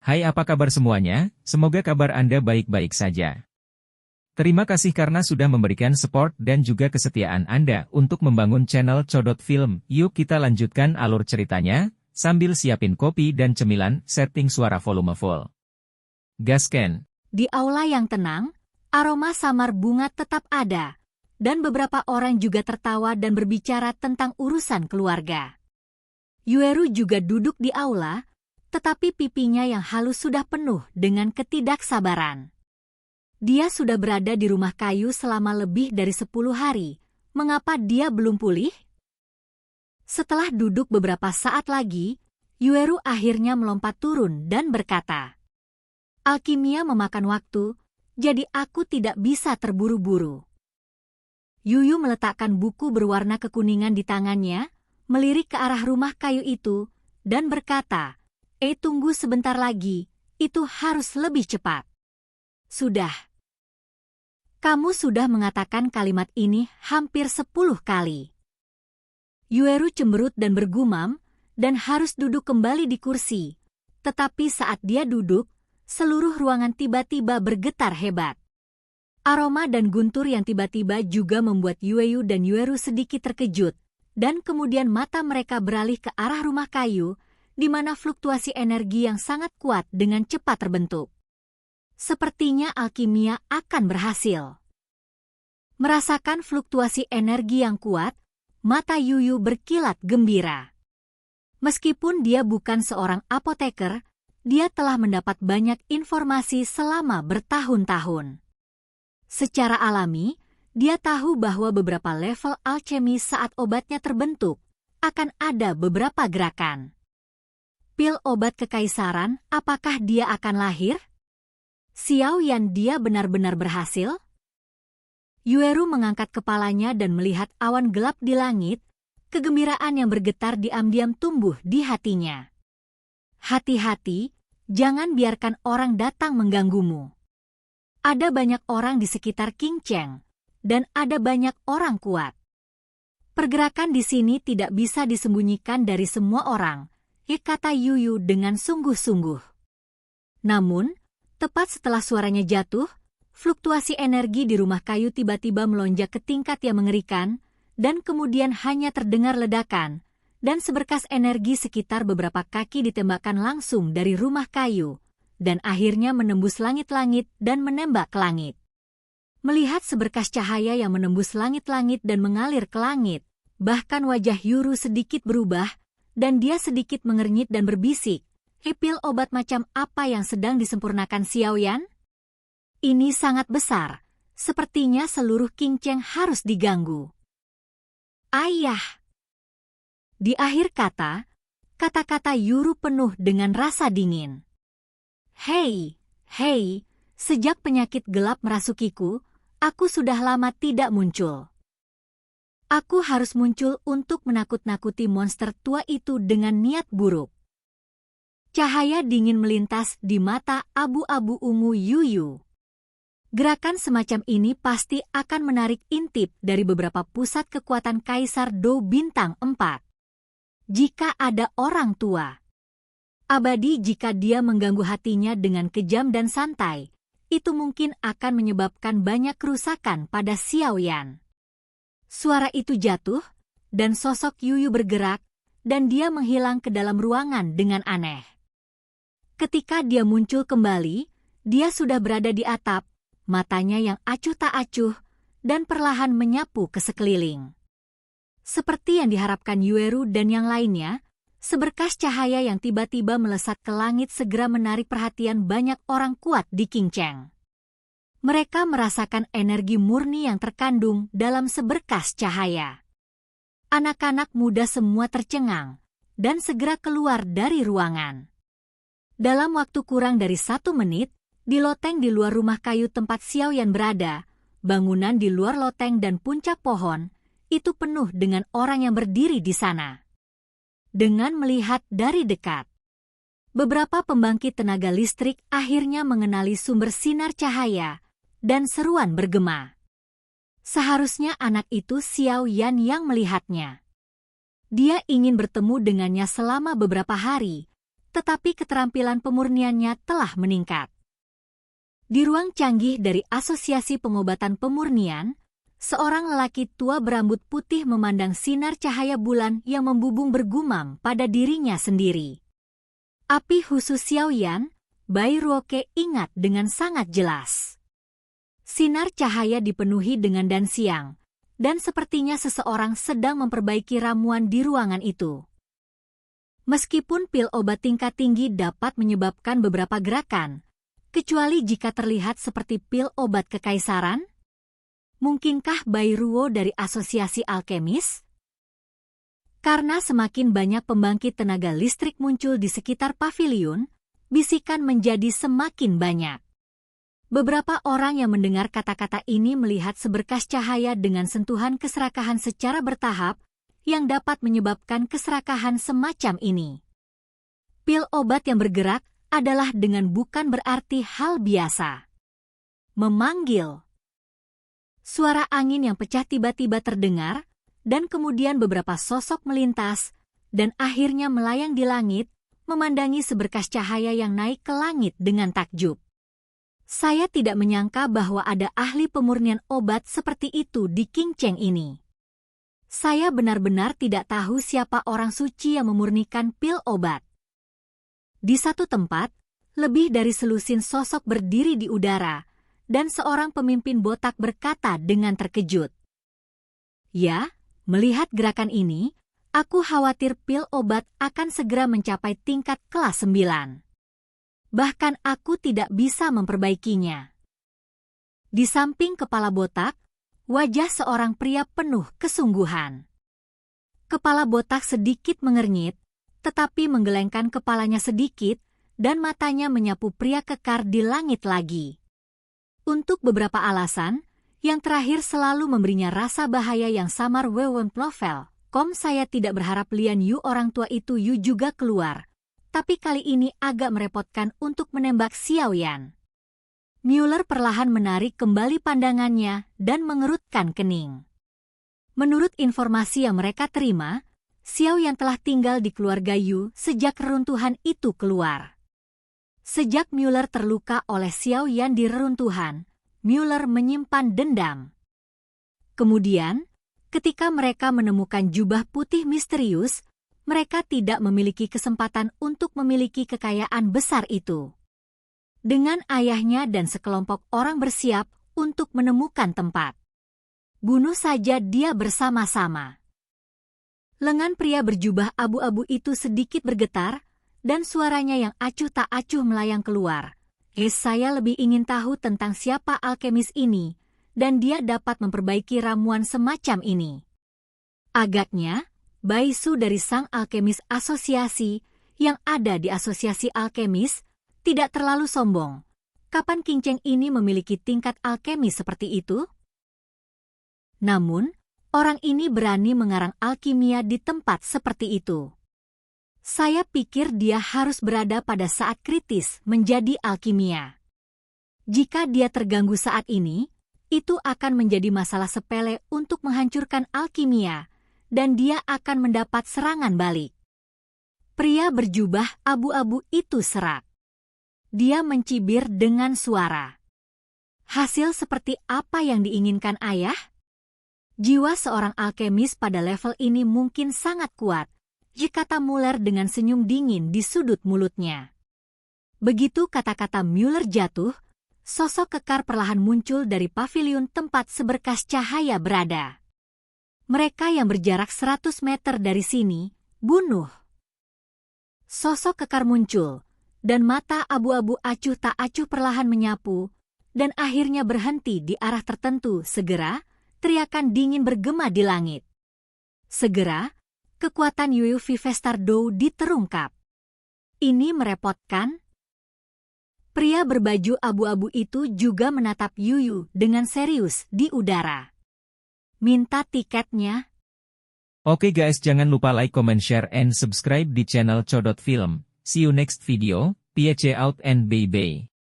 Hai, apa kabar semuanya? Semoga kabar Anda baik-baik saja. Terima kasih karena sudah memberikan support dan juga kesetiaan Anda untuk membangun channel Codot Film. Yuk kita lanjutkan alur ceritanya, sambil siapin kopi dan cemilan, setting suara volume full. Gasken. Di aula yang tenang, aroma samar bunga tetap ada, dan beberapa orang juga tertawa dan berbicara tentang urusan keluarga. Yueru juga duduk di aula, tetapi pipinya yang halus sudah penuh dengan ketidaksabaran. Dia sudah berada di rumah kayu selama lebih dari 10 hari. Mengapa dia belum pulih? Setelah duduk beberapa saat lagi, Yueru akhirnya melompat turun dan berkata, "Alkimia memakan waktu, jadi aku tidak bisa terburu-buru." Yuyu meletakkan buku berwarna kekuningan di tangannya, melirik ke arah rumah kayu itu, dan berkata, tunggu sebentar lagi, itu harus lebih cepat." "Sudah. Kamu sudah mengatakan kalimat ini hampir 10 kali. Yueru cemberut dan bergumam, dan harus duduk kembali di kursi. Tetapi saat dia duduk, seluruh ruangan tiba-tiba bergetar hebat. Aroma dan guntur yang tiba-tiba juga membuat Yueyu dan Yueru sedikit terkejut, dan kemudian mata mereka beralih ke arah rumah kayu, di mana fluktuasi energi yang sangat kuat dengan cepat terbentuk. Sepertinya alkimia akan berhasil. Merasakan fluktuasi energi yang kuat, mata Yuyu berkilat gembira. Meskipun dia bukan seorang apoteker, dia telah mendapat banyak informasi selama bertahun-tahun. Secara alami, dia tahu bahwa beberapa level alchemy saat obatnya terbentuk, akan ada beberapa gerakan. Pil obat kekaisaran, apakah dia akan lahir? Xiao Yan, dia benar-benar berhasil? Yueru mengangkat kepalanya dan melihat awan gelap di langit, kegembiraan yang bergetar diam-diam tumbuh di hatinya. Hati-hati, jangan biarkan orang datang mengganggumu. Ada banyak orang di sekitar King Cheng, dan ada banyak orang kuat. Pergerakan di sini tidak bisa disembunyikan dari semua orang, kata Yuyu dengan sungguh-sungguh. Namun, tepat setelah suaranya jatuh, fluktuasi energi di rumah kayu tiba-tiba melonjak ke tingkat yang mengerikan, dan kemudian hanya terdengar ledakan, dan seberkas energi sekitar beberapa kaki ditembakkan langsung dari rumah kayu, dan akhirnya menembus langit-langit dan menembak ke langit. Melihat seberkas cahaya yang menembus langit-langit dan mengalir ke langit, bahkan wajah Yueru sedikit berubah, dan dia sedikit mengernyit dan berbisik, "Pil obat macam apa yang sedang disempurnakan Xiao Yan? Ini sangat besar, sepertinya seluruh King Cheng harus diganggu." "Ayah!" Di akhir kata, kata-kata Yueru penuh dengan rasa dingin. Hei, sejak penyakit gelap merasukiku, aku sudah lama tidak muncul. Aku harus muncul untuk menakut-nakuti monster tua itu dengan niat buruk." Cahaya dingin melintas di mata abu-abu ungu Yuyu. Gerakan semacam ini pasti akan menarik intip dari beberapa pusat kekuatan Kaisar Dou Bintang 4. Jika ada orang tua abadi, jika dia mengganggu hatinya dengan kejam dan santai, itu mungkin akan menyebabkan banyak kerusakan pada Xiao Yan. Suara itu jatuh, dan sosok Yuyu bergerak, dan dia menghilang ke dalam ruangan dengan aneh. Ketika dia muncul kembali, dia sudah berada di atap, matanya yang acuh tak acuh, dan perlahan menyapu ke sekeliling. Seperti yang diharapkan Yueru dan yang lainnya, seberkas cahaya yang tiba-tiba melesat ke langit segera menarik perhatian banyak orang kuat di King Cheng. Mereka merasakan energi murni yang terkandung dalam seberkas cahaya. Anak-anak muda semua tercengang, dan segera keluar dari ruangan. Dalam waktu kurang dari 1 menit, di loteng di luar rumah kayu tempat Xiao Yan berada, bangunan di luar loteng dan puncak pohon, itu penuh dengan orang yang berdiri di sana. Dengan melihat dari dekat, beberapa pembangkit tenaga listrik akhirnya mengenali sumber sinar cahaya, dan seruan bergema. Seharusnya anak itu Xiao Yan yang melihatnya. Dia ingin bertemu dengannya selama beberapa hari, tetapi keterampilan pemurniannya telah meningkat. Di ruang canggih dari Asosiasi Pengobatan Pemurnian, seorang lelaki tua berambut putih memandang sinar cahaya bulan yang membubung bergumam pada dirinya sendiri. Api khusus Xiaoyan, Bai Ruoke ingat dengan sangat jelas. Sinar cahaya dipenuhi dengan dan siang, dan sepertinya seseorang sedang memperbaiki ramuan di ruangan itu. Meskipun pil obat tingkat tinggi dapat menyebabkan beberapa gerakan, kecuali jika terlihat seperti pil obat kekaisaran, mungkinkah Bai Ruo dari Asosiasi Alkemis? Karena semakin banyak pembangkit tenaga listrik muncul di sekitar paviliun, bisikan menjadi semakin banyak. Beberapa orang yang mendengar kata-kata ini melihat seberkas cahaya dengan sentuhan keserakahan secara bertahap yang dapat menyebabkan keserakahan semacam ini. Pil obat yang bergerak adalah dengan bukan berarti hal biasa. Memanggil. Suara angin yang pecah tiba-tiba terdengar, dan kemudian beberapa sosok melintas, dan akhirnya melayang di langit, memandangi seberkas cahaya yang naik ke langit dengan takjub. Saya tidak menyangka bahwa ada ahli pemurnian obat seperti itu di Qingcheng ini. Saya benar-benar tidak tahu siapa orang suci yang memurnikan pil obat. Di satu tempat, lebih dari selusin sosok berdiri di udara, dan seorang pemimpin botak berkata dengan terkejut. Ya, melihat gerakan ini, aku khawatir pil obat akan segera mencapai tingkat kelas 9. Bahkan aku tidak bisa memperbaikinya. Di samping kepala botak, wajah seorang pria penuh kesungguhan. Kepala botak sedikit mengernyit, tetapi menggelengkan kepalanya sedikit, dan matanya menyapu pria kekar di langit lagi. Untuk beberapa alasan, yang terakhir selalu memberinya rasa bahaya yang samar Wewon Plovel. Saya tidak berharap Lian Yu orang tua itu Yu juga keluar, tapi kali ini agak merepotkan untuk menembak Xiaoyan. Mueller perlahan menarik kembali pandangannya dan mengerutkan kening. Menurut informasi yang mereka terima, Xiaoyan telah tinggal di keluarga Yu sejak reruntuhan itu keluar. Sejak Mueller terluka oleh Xiaoyan di reruntuhan, Mueller menyimpan dendam. Kemudian, ketika mereka menemukan jubah putih misterius, mereka tidak memiliki kesempatan untuk memiliki kekayaan besar itu. Dengan ayahnya dan sekelompok orang bersiap untuk menemukan tempat. Bunuh saja dia bersama-sama. Lengan pria berjubah abu-abu itu sedikit bergetar, dan suaranya yang acuh tak acuh melayang keluar. Saya lebih ingin tahu tentang siapa alkemis ini, dan dia dapat memperbaiki ramuan semacam ini. Agaknya, Bai Su dari sang alkemis asosiasi, yang ada di Asosiasi Alkemis, tidak terlalu sombong. Kapan Qingcheng ini memiliki tingkat alkemis seperti itu? Namun, orang ini berani mengarang alkimia di tempat seperti itu. Saya pikir dia harus berada pada saat kritis menjadi alkimia. Jika dia terganggu saat ini, itu akan menjadi masalah sepele untuk menghancurkan alkimia, dan dia akan mendapat serangan balik. Pria berjubah abu-abu itu serak. Dia mencibir dengan suara. Hasil seperti apa yang diinginkan ayah? Jiwa seorang alkemis pada level ini mungkin sangat kuat, kata Mueller dengan senyum dingin di sudut mulutnya. Begitu kata-kata Mueller jatuh, sosok kekar perlahan muncul dari paviliun tempat seberkas cahaya berada. Mereka yang berjarak 100 meter dari sini, bunuh. Sosok kekar muncul, dan mata abu-abu acuh tak acuh perlahan menyapu, dan akhirnya berhenti di arah tertentu. Segera, teriakan dingin bergema di langit. Segera, kekuatan Yu Vivestar Dou diterungkap. Ini merepotkan. Pria berbaju abu-abu itu juga menatap Yu dengan serius di udara. Minta tiketnya. Oke guys, jangan lupa like, comment, share, and subscribe di channel Codot Film. See you next video. Peace out and bye-bye.